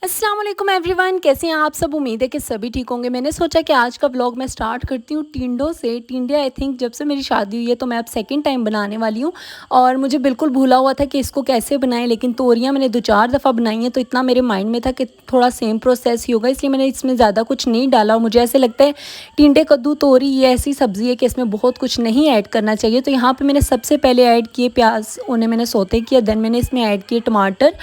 अस्सलाम वालेकुम एवरीवन, कैसे हैं आप सब। उम्मीद है कि सभी ठीक होंगे। मैंने सोचा कि आज का व्लॉग मैं स्टार्ट करती हूँ टिंडों से। टिंडे आई थिंक जब से मेरी शादी हुई है तो मैं अब सेकंड टाइम बनाने वाली हूँ और मुझे बिल्कुल भूला हुआ था कि इसको कैसे बनाएं, लेकिन तोरियाँ मैंने 2-4 दफ़ा बनाई हैं तो इतना मेरे माइंड में था कि थोड़ा सेम प्रोसेस ही होगा, इसलिए मैंने इसमें ज़्यादा कुछ नहीं डाला। और मुझे ऐसे लगता है टिंडे, कद्दू, तोरी ये ऐसी सब्ज़ी है कि इसमें बहुत कुछ नहीं ऐड करना चाहिए। तो यहाँ पर मैंने सबसे पहले ऐड किए प्याज, उन्हें मैंने सौते किया। देन मैंने इसमें ऐड किए टमाटर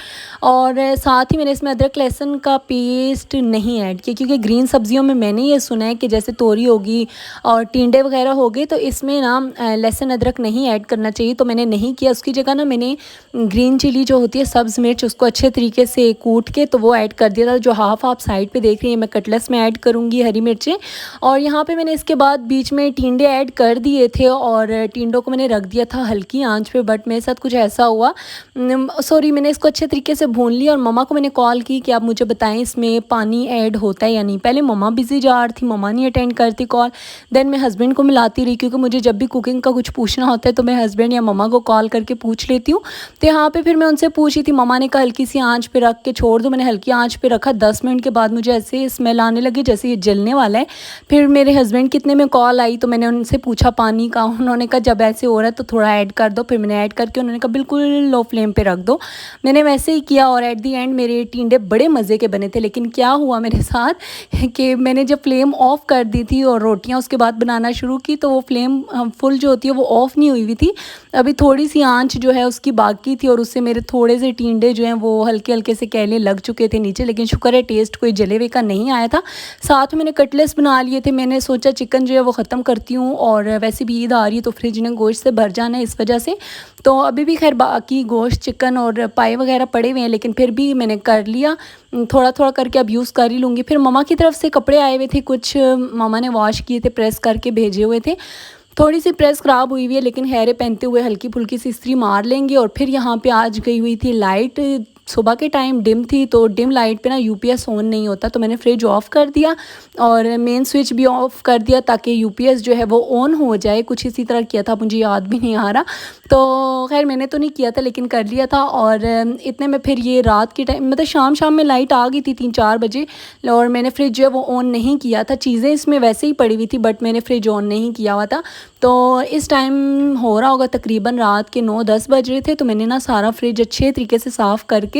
और साथ ही मैंने इसमें अदरक लहसुन का पेस्ट नहीं ऐड किया, क्योंकि ग्रीन सब्जियों में मैंने ये सुना है कि जैसे तोरी होगी और टिंडे वगैरह हो गए तो इसमें ना लहसुन अदरक नहीं ऐड करना चाहिए। तो मैंने नहीं किया, उसकी जगह ना मैंने ग्रीन चिली जो होती है, सब्ज़ मिर्च, उसको अच्छे तरीके से कूट के तो वो ऐड कर दिया था। जो हाफ़ आप साइड पे देख रही हैं मैं कटलेट्स में ऐड करूँगी हरी मिर्चें। और यहाँ पे मैंने इसके बाद बीच में टिंडे ऐड कर दिए थे और टिंडों को मैंने रख दिया था हल्की आंच पे। बट मेरे साथ कुछ ऐसा हुआ, सॉरी, मैंने इसको अच्छे तरीके से भून लिया और मम्मा को मैंने कॉल की कि आप मुझे बताएं इसमें पानी ऐड होता है या नहीं। पहले मम्मा बिज़ी जा रही थी, मम्मा नहीं अटेंड करती कॉल। देन मैं हस्बैंड को मिलाती रही, क्योंकि मुझे जब भी कुकिंग का कुछ पूछना होता है तो मैं हस्बैंड या मम्मा को कॉल करके पूछ लेती हूँ। तो यहाँ पे फिर मैं उनसे पूछी थी, मम्मा ने कहा हल्की सी आँच पे रख के छोड़ दो। मैंने हल्की आँच पे रखा, 10 मिनट के बाद मुझे ऐसे स्मेल आने लगी जैसे ये जलने वाला है। फिर मेरे हस्बैंड कितने में कॉल आई तो मैंने उनसे पूछा पानी का, उन्होंने कहा जब ऐसे हो रहा है तो थोड़ा ऐड कर दो। फिर मैंने ऐड करके उन्होंने कहा बिल्कुल लो फ्लेम पे रख दो। मैंने वैसे ही किया और एट दी एंड मेरे टिंडे बड़े मज़े के बने थे। लेकिन क्या हुआ मेरे साथ कि मैंने जब फ्लेम ऑफ़ कर दी थी और रोटियां उसके बाद बनाना शुरू की तो वो फ्लेम फुल जो होती है वो ऑफ़ नहीं हुई थी, अभी थोड़ी सी आंच जो है उसकी बाकी थी और उससे मेरे थोड़े से टिंडे जो हैं वो हल्के हल्के से कहने लग चुके थे नीचे। लेकिन शुक्र है टेस्ट कोई जले हुए का नहीं आया था। साथ में मैंने कटलेट्स बना लिए थे। मैंने सोचा चिकन जो है वो ख़त्म करती हूँ और वैसे भी ईद आ रही है तो फ्रिज ने गोश्त से भर जाना है, इस वजह से। तो अभी भी खैर बाकी गोश्त, चिकन और पाए वगैरह पड़े हुए हैं, लेकिन फिर भी मैंने कर लिया थोड़ा थोड़ा करके, अब यूज़ कर ही लूँगी। फिर मम्मा की तरफ से कपड़े आए हुए थे, कुछ मम्मा ने वॉश किए थे, प्रेस करके भेजे हुए थे। थोड़ी सी प्रेस ख़राब हुई हुई है, लेकिन हैरे पहनते हुए हल्की फुल्की सी इस्त्री मार लेंगे। और फिर यहाँ पे आज गई हुई थी लाइट, सुबह के टाइम डिम थी तो डिम लाइट पे ना यूपीएस ऑन नहीं होता, तो मैंने फ्रिज ऑफ़ कर दिया और मेन स्विच भी ऑफ़ कर दिया ताकि यूपीएस जो है वो ऑन हो जाए। कुछ इसी तरह किया था, मुझे याद भी नहीं आ रहा। तो खैर मैंने तो नहीं किया था लेकिन कर लिया था। और इतने में फिर ये रात के टाइम, मतलब शाम शाम में लाइट आ गई थी 3-4 बजे और मैंने फ्रिज जो है वो ऑन नहीं किया था। चीज़ें इसमें वैसे ही पड़ी हुई थी बट मैंने फ्रिज ऑन नहीं किया हुआ था। तो इस टाइम हो रहा होगा तकरीबन रात के 9-10 बज रहे थे। तो मैंने ना सारा फ्रिज अच्छे तरीके से साफ़ करके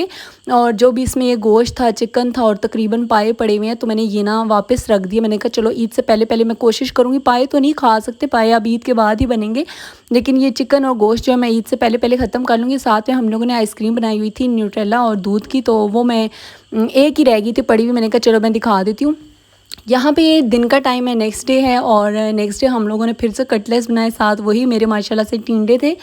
और जो भी इसमें ये गोश्त था, चिकन था और तकरीबन पाए पड़े हुए हैं तो मैंने ये ना वापस रख दिया। मैंने कहा चलो ईद से पहले पहले मैं कोशिश करूँगी, पाए तो नहीं खा सकते, पाए अब ईद के बाद ही बनेंगे, लेकिन ये चिकन और गोश्त जो है मैं ईद से पहले पहले ख़त्म कर लूँगी। साथ में हम लोगों ने आइसक्रीम बनाई हुई थी न्यूट्रेला और दूध की, तो वो मैं एक ही रह गई थी पड़ी हुई। मैंने कहा चलो मैं दिखा देती हूँ। यहाँ पे दिन का टाइम है, नेक्स्ट डे है और नेक्स्ट डे हम लोगों ने फिर से कटलेट्स बनाए, साथ वही मेरे माशाल्लाह से टिंडे थे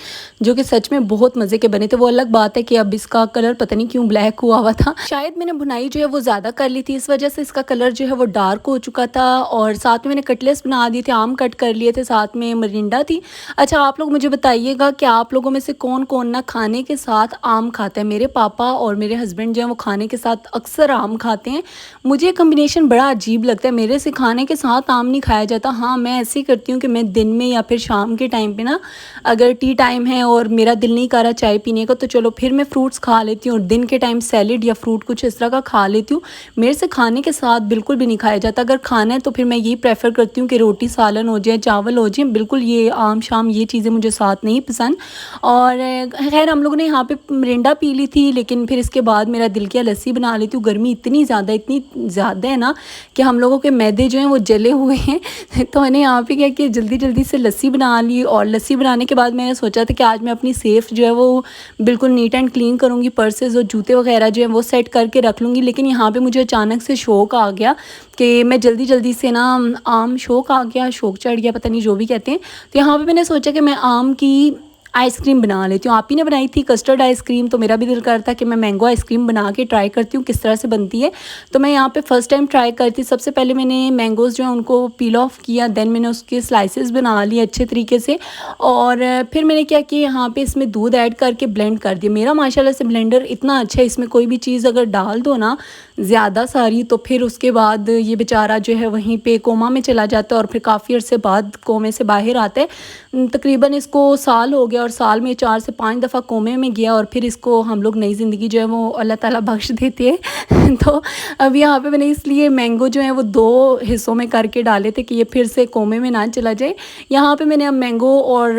जो कि सच में बहुत मज़े के बने थे। वो अलग बात है कि अब इसका कलर पता नहीं क्यों ब्लैक हुआ था, शायद मैंने भुनाई जो है वो ज़्यादा कर ली थी, इस वजह से इसका कलर जो है वो डार्क हो चुका था। और साथ में मैंने कटलेट्स बना दिए थे, आम कट कर लिए थे, साथ में मरिंडा थी। अच्छा, आप लोग मुझे बताइएगा कि आप लोगों में से कौन कौन ना खाने के साथ आम खाता है। मेरे पापा और मेरे हस्बैंड जो है वो खाने के साथ अक्सर आम खाते हैं। मुझे कम्बिनेशन बड़ा अजीब लगता है, मेरे से खाने के साथ आम नहीं खाया जाता। हाँ, मैं ऐसे ही करती हूँ कि मैं दिन में या फिर शाम के टाइम पे ना, अगर टी टाइम है और मेरा दिल नहीं कर रहा चाय पीने का तो चलो फिर मैं फ्रूट्स खा लेती हूँ और दिन के टाइम सैलेड या फ्रूट कुछ इस तरह का खा लेती हूँ। मेरे से खाने के साथ बिल्कुल भी नहीं खाया जाता। अगर खाना है तो फिर मैं यही प्रेफर करती हूँ कि रोटी सालन हो जाए, चावल हो जाए, बिल्कुल ये आम शाम ये चीज़ें मुझे साथ नहीं पसंद। और खैर हम लोगों ने यहाँ पे मिरिंडा पी ली थी, लेकिन फिर इसके बाद मेरा दिल किया लस्सी बना लेती हूँ। गर्मी इतनी ज़्यादा है ना कि हम लोगों के मैदे जो हैं वो जले हुए हैं तो मैंने यहाँ पे क्या किया, जल्दी जल्दी से लस्सी बना ली। और लस्सी बनाने के बाद मैंने सोचा था कि आज मैं अपनी सेफ़ जो है वो बिल्कुल नीट एंड क्लीन करूँगी, पर्सेस और जूते वगैरह जो हैं वो सेट करके रख लूँगी। लेकिन यहाँ पे मुझे अचानक से शौक़ आ गया कि मैं जल्दी जल्दी से ना, आम शौक़ आ गया, शौक़ चढ़ गया, पता नहीं जो भी कहते हैं। तो यहाँ पर मैंने सोचा कि मैं आम की आइसक्रीम बना लेती हूँ। आप ही ने बनाई थी कस्टर्ड आइसक्रीम, तो मेरा भी दिल करता कि मैं मैंगो आइसक्रीम बना के ट्राई करती हूँ किस तरह से बनती है। तो मैं यहाँ पे फ़र्स्ट टाइम ट्राई करती, सबसे पहले मैंने मैंगोज़ जो है उनको पील ऑफ किया, देन मैंने उसके स्लाइसेस बना लिए अच्छे तरीके से। और फिर मैंने क्या किया, यहाँ पे इसमें दूध ऐड करके ब्लेंड कर दिया। मेरा माशाल्लाह से ब्लेंडर इतना अच्छा है, इसमें कोई भी चीज़ अगर डाल दो ना ज़्यादा सारी तो फिर उसके बाद ये बेचारा जो है वहीं पे कोमा में चला जाता है और फिर काफ़ी अर्से बाद कोमे से बाहर आता है। तकरीबन इसको साल हो गया और और साल में 4 से 5 दफ़ा कोमे में गया और फिर इसको हम लोग नई ज़िंदगी जो है वो अल्लाह ताला बख्श देते हैं। तो अब यहाँ पे मैंने इसलिए मैंगो जो है वो 2 हिस्सों में करके डाले थे कि ये फिर से कोमे में ना चला जाए। यहाँ पे मैंने अब मैंगो और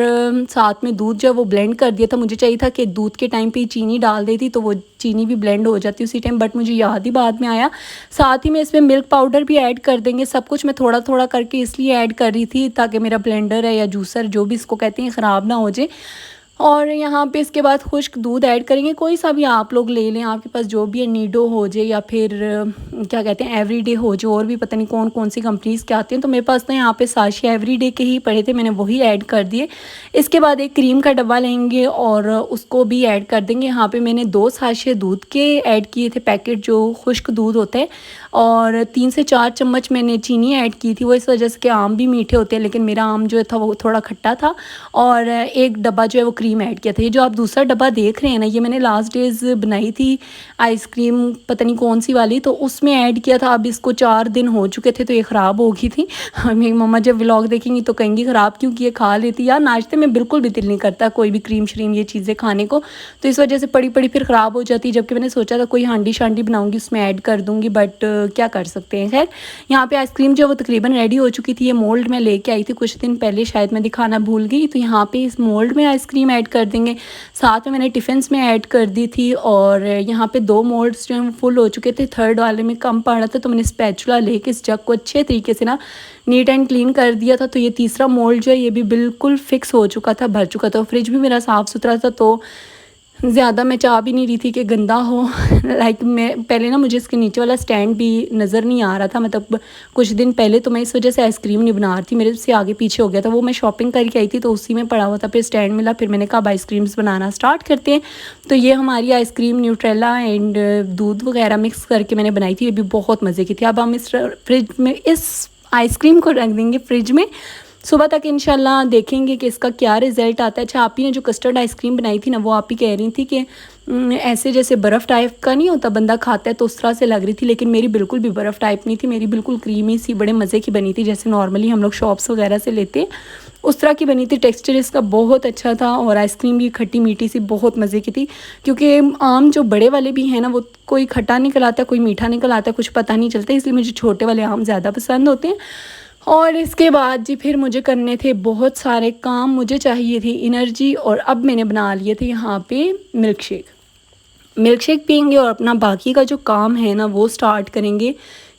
साथ में दूध जो है वो ब्लेंड कर दिया था। मुझे चाहिए था कि दूध के टाइम पे चीनी डाल देती तो वो चीनी भी ब्लेंड हो जाती उसी टाइम, बट मुझे याद ही बाद में आया। साथ ही में इसमें मिल्क पाउडर भी ऐड कर देंगे। सब कुछ मैं थोड़ा थोड़ा करके इसलिए ऐड कर रही थी ताकि मेरा ब्लेंडर है या जूसर जो भी इसको कहते हैं ख़राब ना हो जाए। और यहाँ पे इसके बाद खुश्क दूध ऐड करेंगे, कोई सा भी आप लोग ले लें, आपके पास जो भी है, नीडो हो जाए या फिर क्या कहते हैं एवरीडे हो जाए, और भी पता नहीं कौन कौन सी कंपनीज़ के आते हैं। तो मेरे पास तो यहाँ पे साशी एवरीडे के ही पड़े थे, मैंने वही ऐड कर दिए। इसके बाद एक क्रीम का डब्बा लेंगे और उसको भी ऐड कर देंगे। यहाँ पे मैंने 2 साशे दूध के ऐड किए थे, पैकेट जो खुश्क दूध होता है, और 3 से 4 चम्मच मैंने चीनी ऐड की थी। वो इस वजह से कि आम भी मीठे होते हैं, लेकिन मेरा आम जो था वो थोड़ा खट्टा था। और एक डब्बा जो है वो क्रीम ऐड किया था। ये जो आप दूसरा डब्बा देख रहे हैं ना, ये मैंने लास्ट डेज़ बनाई थी आइसक्रीम, पता नहीं कौन सी वाली, तो उसमें ऐड किया था। अब इसको 4 दिन हो चुके थे तो ये ख़राब हो गई थी। मेरी मम्मा जब व्लॉग देखेंगी तो कहेंगी ख़राब क्यों की, ये खा लेती। यार नाश्ते में बिल्कुल भी दिल नहीं करता कोई भी क्रीम श्रीम ये चीज़ें खाने को, तो इस वजह से पड़ी पड़ी फिर ख़राब हो जाती। जबकि मैंने सोचा था कोई हांडी शांडी बनाऊँगी उसमें ऐड कर दूँगी, बट क्या कर सकते हैं। खैर यहाँ पे आइसक्रीम जो है वो तकरीबन रेडी हो चुकी थी। ये मोल्ड में लेके आई थी कुछ दिन पहले, शायद मैं दिखाना भूल गई। तो यहाँ पे इस मोल्ड में आइसक्रीम ऐड कर देंगे। साथ में मैंने टिफ़िन्स में ऐड कर दी थी। और यहाँ पे 2 मोल्ड्स जो हैं वो फुल हो चुके थे, थर्ड वाले में कम पड़ रहा था, तो मैंने स्पैचुला लेके इस जग को अच्छे तरीके से ना नीट एंड क्लीन कर दिया था। तो ये तीसरा मोल्ड जो है ये भी बिल्कुल फिक्स हो चुका था, भर चुका था। फ्रिज भी मेरा साफ़ सुथरा था, तो ज़्यादा मैं चाह भी नहीं रही थी कि गंदा हो। लाइक मैं पहले ना मुझे इसके नीचे वाला स्टैंड भी नज़र नहीं आ रहा था, मतलब कुछ दिन पहले, तो मैं इस वजह से आइसक्रीम नहीं बना रही थी, मेरे से आगे पीछे हो गया था। वो मैं शॉपिंग करके आई थी तो उसी में पड़ा हुआ था, फिर स्टैंड मिला, फिर मैंने कहा अब आइसक्रीम्स बनाना स्टार्ट करते हैं। तो ये हमारी आइसक्रीम न्यूट्रेला एंड दूध वगैरह मिक्स करके मैंने बनाई थी, ये भी बहुत मज़े की थी। अब हम इस फ्रिज में इस आइसक्रीम को रख देंगे फ्रिज में, सुबह तक इंशाल्लाह देखेंगे कि इसका क्या रिज़ल्ट आता है। अच्छा, आप ही ने जो कस्टर्ड आइसक्रीम बनाई थी ना, वो आप ही कह रही थी कि ऐसे जैसे बर्फ़ टाइप का नहीं होता बंदा खाता है तो उस तरह से लग रही थी, लेकिन मेरी बिल्कुल भी बर्फ़ टाइप नहीं थी, मेरी बिल्कुल क्रीमी सी बड़े मज़े की बनी थी, जैसे नॉर्मली हम लोग शॉप्स वगैरह से लेते हैं उस तरह की बनी थी। टेक्सचर इसका बहुत अच्छा था और आइसक्रीम भी खट्टी मीठी सी बहुत मज़े की थी। क्योंकि आम जो बड़े वाले भी हैं ना, वो कोई खट्टा निकल आता है कोई मीठा निकल आता है, कुछ पता नहीं चलता, इसलिए मुझे छोटे वाले आम ज़्यादा पसंद होते हैं। और इसके बाद जी फिर मुझे करने थे बहुत सारे काम, मुझे चाहिए थी एनर्जी, और अब मैंने बना लिए थे यहाँ पे मिल्क शेक पियेंगे और अपना बाकी का जो काम है ना वो स्टार्ट करेंगे।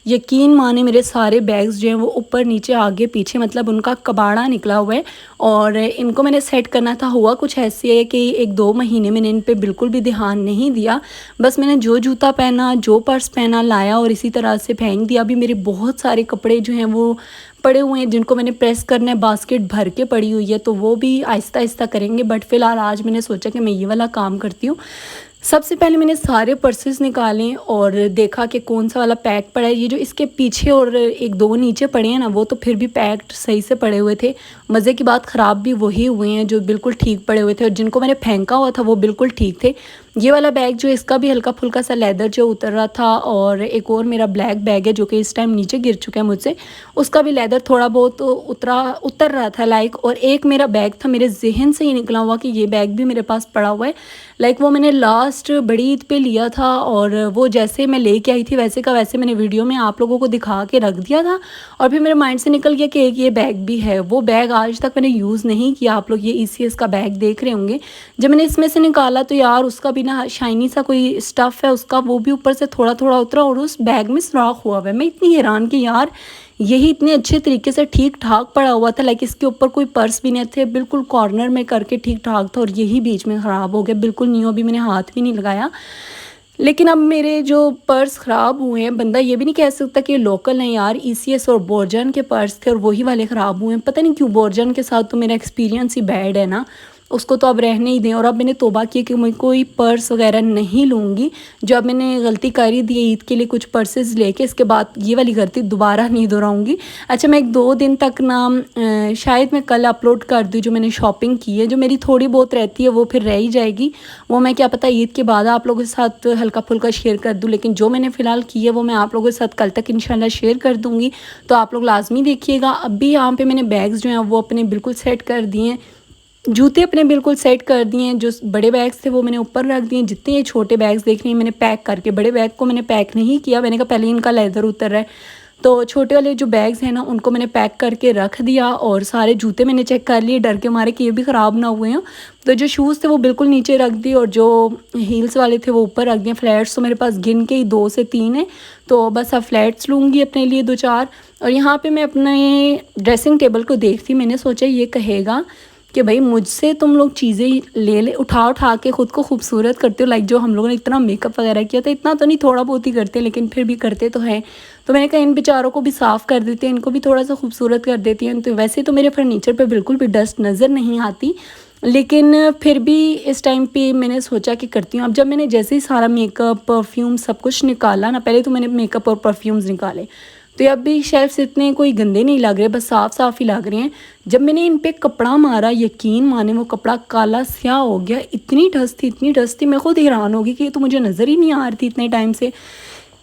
यकीन माने मेरे सारे बैग्स जो हैं वो ऊपर नीचे आगे पीछे, मतलब उनका कबाड़ा निकला हुआ है, और इनको मैंने सेट करना था। हुआ कुछ ऐसे है कि 1-2 महीने मैंने इन पे बिल्कुल भी ध्यान नहीं दिया, बस मैंने जो जूता पहना जो पर्स पहना लाया और इसी तरह से फेंक दिया। अभी मेरे बहुत सारे कपड़े जो हैं वो पड़े हुए हैं जिनको मैंने प्रेस करना है, बास्केट भर के पड़ी हुई है, तो वो भी आहिस्ता आहिस्ता करेंगे। बट फ़िलहाल आज मैंने सोचा कि मैं ये वाला काम करती हूँ। सबसे पहले मैंने सारे पर्सेस निकाले और देखा कि कौन सा वाला पैक पड़ा है। ये जो इसके पीछे और 1-2 नीचे पड़े हैं ना, वो तो फिर भी पैक्ड सही से पड़े हुए थे। मज़े की बात, ख़राब भी वही हुए हैं जो बिल्कुल ठीक पड़े हुए थे, और जिनको मैंने फेंका हुआ था वो बिल्कुल ठीक थे। ये वाला बैग जो इसका भी हल्का फुल्का सा लेदर जो उतर रहा था, और एक और मेरा ब्लैक बैग है जो कि इस टाइम नीचे गिर चुका है मुझसे, उसका भी लेदर थोड़ा बहुत उतर रहा था लाइक। और एक मेरा बैग था, मेरे जहन से ही निकला हुआ कि ये बैग भी मेरे पास पड़ा हुआ है। लाइक वो मैंने लास्ट बड़ी ईद पे लिया था, और वो जैसे मैं लेके आई थी वैसे का वैसे मैंने वीडियो में आप लोगों को दिखा के रख दिया था, और फिर मेरे माइंड से निकल गया कि एक ये बैग भी है। वो बैग आज तक मैंने यूज़ नहीं किया। आप लोग ये ECS का बैग देख रहे होंगे, जब मैंने इसमें से निकाला तो यार उसका भी ना शाइनी सा कोई स्टफ़ है उसका, वो भी ऊपर से थोड़ा थोड़ा उतरा और उस बैग में सुराख हुआ है। मैं इतनी हैरान कि यार यही इतने अच्छे तरीके से ठीक ठाक पड़ा हुआ था, लाइक इसके ऊपर कोई पर्स भी नहीं थे, बिल्कुल कॉर्नर में करके ठीक ठाक था, और यही बीच में ख़राब हो गया, बिल्कुल न्यू। अभी मैंने हाथ भी नहीं लगाया। लेकिन अब मेरे जो पर्स ख़राब हुए हैं, बंदा ये भी नहीं कह सकता कि ये लोकल हैं यार, ECS और बोर्जन के पर्स थे और वही वाले ख़राब हुए हैं। पता नहीं क्यों, बोर्जन के साथ तो मेरा एक्सपीरियंस ही बैड है ना, उसको तो अब रहने ही दें। और अब मैंने तौबा की कि मैं कोई पर्स वगैरह नहीं लूँगी। जो अब मैंने गलती करी दी ईद के लिए कुछ पर्सेस लेके, इसके बाद ये वाली गलती दोबारा नहीं दोहराऊँगी। अच्छा, मैं 1-2 दिन तक ना शायद मैं कल अपलोड कर दूँ जो मैंने शॉपिंग की है। जो मेरी थोड़ी बहुत रहती है वो फिर रह ही जाएगी, वो मैं क्या पता ईद के बाद आप लोगों के साथ हल्का फुल्का शेयर कर दूँ। लेकिन जो मैंने फ़िलहाल की है वो मैं आप लोगों के साथ कल तक इंशाल्लाह शेयर कर दूँगी, तो आप लोग लाजमी देखिएगा। अब भी यहाँ पर मैंने बैग्स जो हैं वो अपने बिल्कुल सेट कर दिए हैं। जूते अपने बिल्कुल सेट कर दिए हैं। जो बड़े बैग्स थे वो मैंने ऊपर रख दिए। जितने ये छोटे बैग्स देख रही हैं मैंने पैक करके, बड़े बैग को मैंने पैक नहीं किया। मैंने कहा पहले इनका लेदर उतर रहा है, तो छोटे वाले जो बैग्स हैं ना उनको मैंने पैक करके रख दिया। और सारे जूते मैंने चेक कर लिए डर के मारे कि ये भी ख़राब ना हुए हैं। तो जो शूज़ थे वो बिल्कुल नीचे रख दिए और जो हील्स वाले थे वो ऊपर रख दिए। फ्लैट्स तो मेरे पास गिन के ही 2 से 3 है, तो बस अब फ्लैट्स लूँगी अपने लिए 2-4। और यहाँ पे मैं अपने ड्रेसिंग टेबल को देखती, मैंने सोचा ये कहेगा कि भाई मुझसे तुम लोग चीज़ें ले उठा उठा के ख़ुद को खूबसूरत करते हो। लाइक जो हम लोगों ने इतना मेकअप वगैरह किया था, इतना तो नहीं, थोड़ा बहुत ही करते लेकिन फिर भी करते तो हैं। तो मैंने कहा इन बेचारों को भी साफ़ कर देते हैं, इनको भी थोड़ा सा खूबसूरत कर देती हैं। तो वैसे तो मेरे फर्नीचर पे बिल्कुल भी डस्ट नज़र नहीं आती, लेकिन फिर भी इस टाइम पे मैंने सोचा कि करती हूँ। अब जब मैंने जैसे ही सारा मेकअप परफ्यूम सब कुछ निकाला ना, पहले तो मैंने मेकअप और परफ्यूम्स निकाले, तो अब भी शेल्फ्स इतने कोई गंदे नहीं लग रहे, बस साफ़ साफ़ ही लग रहे हैं। जब मैंने इन पे कपड़ा मारा, यकीन माने वो कपड़ा काला स्याह हो गया। इतनी डस्ट थी, मैं खुद हैरान हो गई कि ये तो मुझे नज़र ही नहीं आ रही थी इतने टाइम से।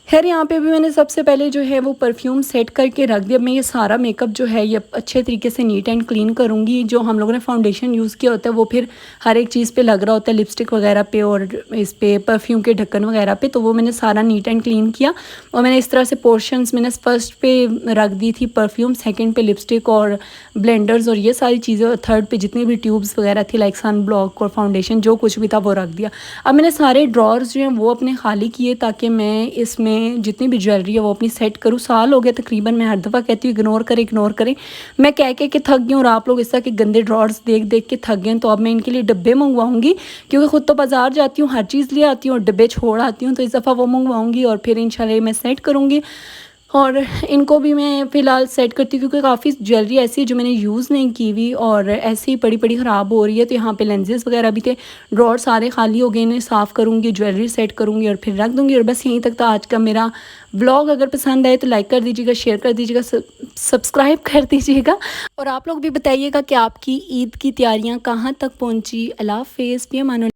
खैर यहाँ पे भी मैंने सबसे पहले जो है वो परफ्यूम सेट करके रख दिया। मैं ये सारा मेकअप जो है ये अच्छे तरीके से नीट एंड क्लीन करूँगी। जो हम लोगों ने फाउंडेशन यूज़ किया होता है वो फिर हर एक चीज़ पे लग रहा होता है, लिपस्टिक वगैरह पे और इस पे परफ्यूम के ढक्कन वगैरह पे, तो वो मैंने सारा नीट एंड क्लीन किया। और मैंने इस तरह से पोर्शंस मैंने फर्स्ट पे रख दी थी परफ्यूम, सेकेंड पे लिपस्टिक और ब्लेंडर्स और ये सारी चीज़ें, और थर्ड पे जितनी भी ट्यूब्स वगैरह थी लाइक सन ब्लॉक और फाउंडेशन जो कुछ भी था वो रख दिया। अब मैंने सारे ड्रॉर्स जो हैं वो अपने खाली किए ताकि मैं इसमें जितनी भी ज्वेलरी है वो अपनी सेट करूँ। साल हो गया तकरीबन, मैं हर दफ़ा कहती हूँ इग्नोर करें। मैं कह के थक गई हूँ और आप लोग इस तरह के गंदे ड्रॉर्स देख देख के थक गए हैं। तो अब मैं इनके लिए डब्बे मंगवाऊँगी, क्योंकि ख़ुद तो बाज़ार जाती हूँ, हर चीज़ ले आती हूँ और डब्बे छोड़ आती हूँ। तो इस दफ़ा वो मंगवाऊँगी और फिर इंशाल्लाह मैं सेट करूँगी। और इनको भी मैं फ़िलहाल सेट करती हूँ, क्योंकि काफ़ी ज्वेलरी ऐसी है जो मैंने यूज़ नहीं की हुई और ऐसे ही पड़ी पड़ी ख़राब हो रही है। तो यहाँ पे लेंसेज वगैरह भी थे, ड्रॉर सारे खाली हो गए, इन्हें साफ़ करूँगी, ज्वेलरी सेट करूँगी और फिर रख दूँगी। और बस यहीं तक था आज का मेरा व्लॉग। अगर पसंद आए तो लाइक कर दीजिएगा, शेयर कर दीजिएगा, सब्सक्राइब कर दीजिएगा। और आप लोग भी बताइएगा कि आपकी ईद की तैयारियाँ कहाँ तक पहुँची। अल्लाह हाफ़िज़।